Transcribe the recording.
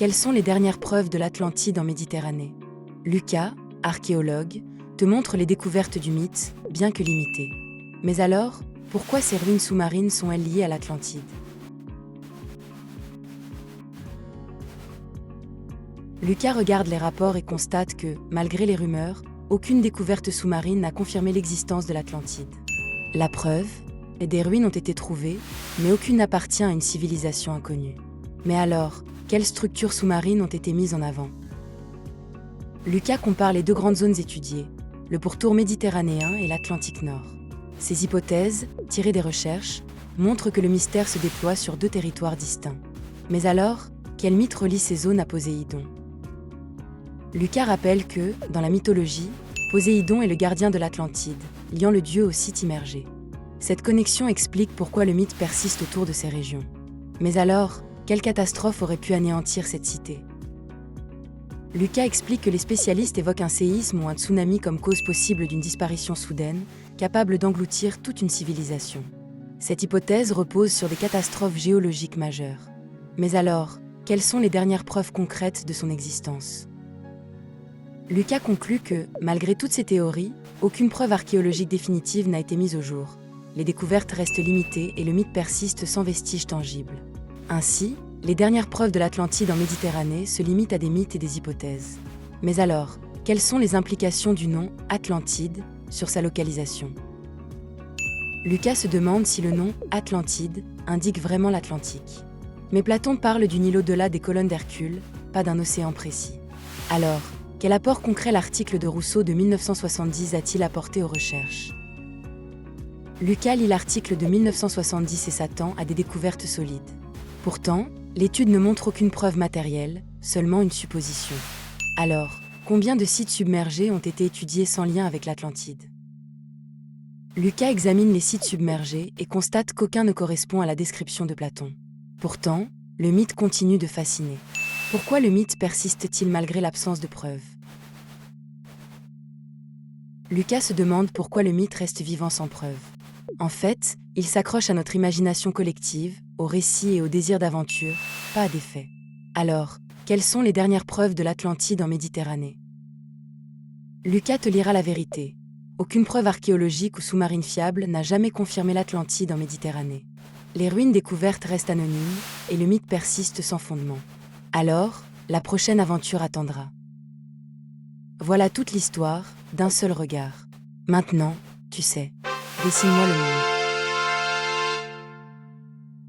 quelles sont les dernières preuves de l'Atlantide en Méditerranée? Lucas, archéologue, te montre les découvertes du mythe, bien que limitées. Mais alors, pourquoi ces ruines sous-marines sont-elles liées à l'Atlantide? Lucas regarde les rapports et constate que, malgré les rumeurs, aucune découverte sous-marine n'a confirmé l'existence de l'Atlantide. La preuve, des ruines ont été trouvées, mais aucune n'appartient à une civilisation inconnue. Mais alors, quelles structures sous-marines ont été mises en avant? Lucas compare les deux grandes zones étudiées, le pourtour méditerranéen et l'Atlantique Nord. Ces hypothèses, tirées des recherches, montrent que le mystère se déploie sur deux territoires distincts. Mais alors, quel mythe relie ces zones à Poséidon? Lucas rappelle que, dans la mythologie, Poséidon est le gardien de l'Atlantide, liant le dieu au site immergé. Cette connexion explique pourquoi le mythe persiste autour de ces régions. Mais alors, quelle catastrophe aurait pu anéantir cette cité? Lucas explique que les spécialistes évoquent un séisme ou un tsunami comme cause possible d'une disparition soudaine, capable d'engloutir toute une civilisation. Cette hypothèse repose sur des catastrophes géologiques majeures. Mais alors, quelles sont les dernières preuves concrètes de son existence? Lucas conclut que, malgré toutes ces théories, aucune preuve archéologique définitive n'a été mise au jour. Les découvertes restent limitées et le mythe persiste sans vestiges tangibles. Ainsi, les dernières preuves de l'Atlantide en Méditerranée se limitent à des mythes et des hypothèses. Mais alors, quelles sont les implications du nom « Atlantide » sur sa localisation? Lucas se demande si le nom « Atlantide » indique vraiment l'Atlantique. Mais Platon parle d'une île au-delà des colonnes d'Hercule, pas d'un océan précis. Alors, quel apport concret l'article de Rousseau de 1970 a-t-il apporté aux recherches? Lucas lit l'article de 1970 et s'attend à des découvertes solides. Pourtant, l'étude ne montre aucune preuve matérielle, seulement une supposition. Alors, combien de sites submergés ont été étudiés sans lien avec l'Atlantide? Lucas examine les sites submergés et constate qu'aucun ne correspond à la description de Platon. Pourtant, le mythe continue de fasciner. Pourquoi le mythe persiste-t-il malgré l'absence de preuves? Lucas se demande pourquoi le mythe reste vivant sans preuves. En fait, il s'accroche à notre imagination collective, aux récits et au désir d'aventure, pas à des faits. Alors, quelles sont les dernières preuves de l'Atlantide en Méditerranée? Lucas te lira la vérité. Aucune preuve archéologique ou sous-marine fiable n'a jamais confirmé l'Atlantide en Méditerranée. Les ruines découvertes restent anonymes et le mythe persiste sans fondement. Alors, la prochaine aventure attendra. Voilà toute l'histoire, d'un seul regard. Maintenant, tu sais, dessine-moi le monde.